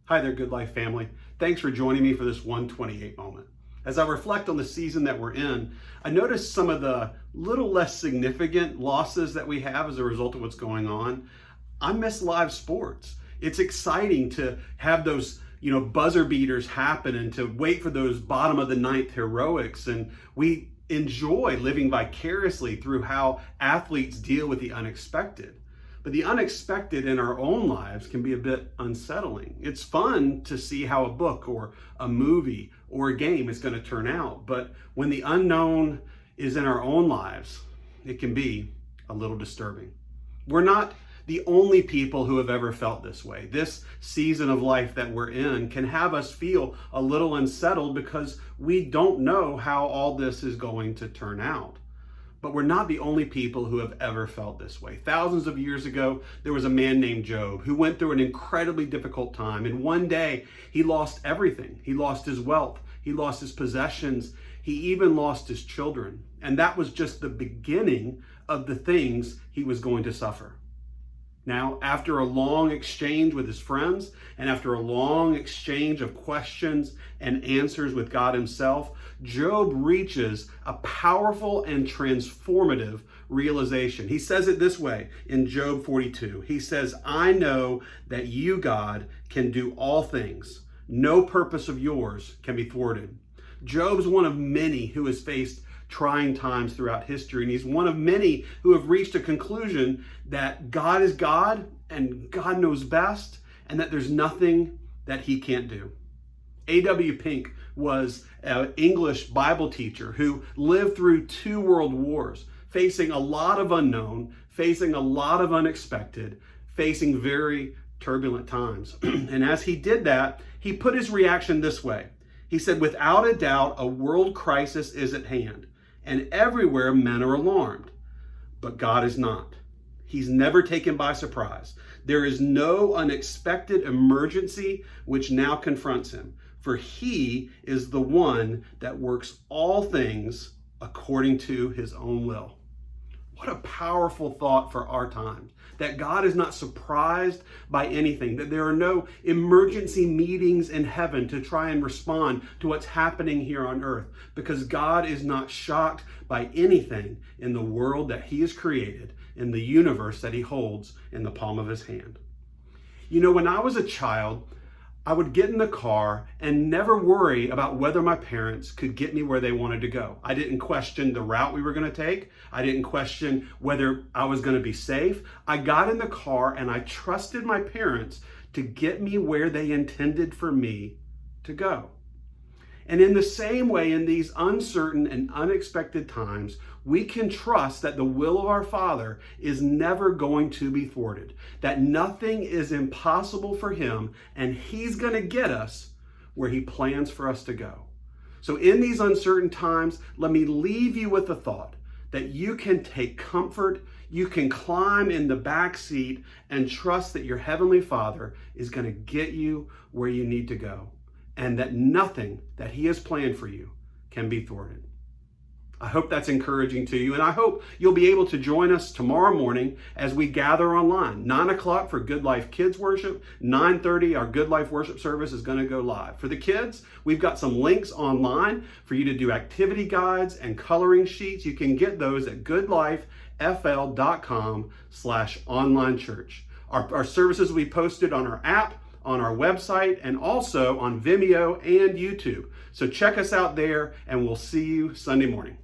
Hi there, Good Life family. Thanks for joining me for this 128 moment. As I reflect on the season that we're in, I noticed some of the little less significant losses that we have as a result of what's going on. I miss live sports. It's exciting to have those, buzzer beaters happen and to wait for those bottom of the ninth heroics. And we enjoy living vicariously through how athletes deal with the unexpected. But the unexpected in our own lives can be a bit unsettling. It's fun to see how a book or a movie or a game is going to turn out. But when the unknown is in our own lives, it can be a little disturbing. We're not the only people who have ever felt this way. This season of life that we're in can have us feel a little unsettled because we don't know how all this is going to turn out. But we're not the only people who have ever felt this way. Thousands of years ago, there was a man named Job who went through an incredibly difficult time. And one day, he lost everything. He lost his wealth. He lost his possessions. He even lost his children. And that was just the beginning of the things he was going to suffer. Now, after a long exchange with his friends and after a long exchange of questions and answers with God himself, Job reaches a powerful and transformative realization. He says it this way in Job 42. He says, "I know that you, God, can do all things. No purpose of yours can be thwarted." Job's one of many who has faced trying times throughout history, and he's one of many who have reached a conclusion that God is God and God knows best and that there's nothing that he can't do. A.W. Pink was an English Bible teacher who lived through 2 world wars, facing a lot of unknown, facing a lot of unexpected, facing very turbulent times. And as he did that, he put his reaction this way. He said, "Without a doubt, a world crisis is at hand, and everywhere men are alarmed. But God is not. He's never taken by surprise. There is no unexpected emergency which now confronts him, for he is the one that works all things according to his own will." What a powerful thought for our times, that God is not surprised by anything, that there are no emergency meetings in heaven to try and respond to what's happening here on earth, because God is not shocked by anything in the world that he has created, in the universe that he holds in the palm of his hand. When I was a child, I would get in the car and never worry about whether my parents could get me where they wanted to go. I didn't question the route we were going to take. I didn't question whether I was going to be safe. I got in the car and I trusted my parents to get me where they intended for me to go. And in the same way, in these uncertain and unexpected times, we can trust that the will of our Father is never going to be thwarted, that nothing is impossible for him, and he's going to get us where he plans for us to go. So in these uncertain times, let me leave you with the thought that you can take comfort, you can climb in the back seat and trust that your Heavenly Father is going to get you where you need to go, and that nothing that he has planned for you can be thwarted. I hope that's encouraging to you, and I hope you'll be able to join us tomorrow morning as we gather online. 9 o'clock for Good Life Kids Worship, 9:30 our Good Life Worship service is going to go live. For the kids, we've got some links online for you to do activity guides and coloring sheets. You can get those at goodlifefl.com/online church. Our services will be posted on our app, on our website, and also on Vimeo and YouTube. So check us out there, and we'll see you Sunday morning.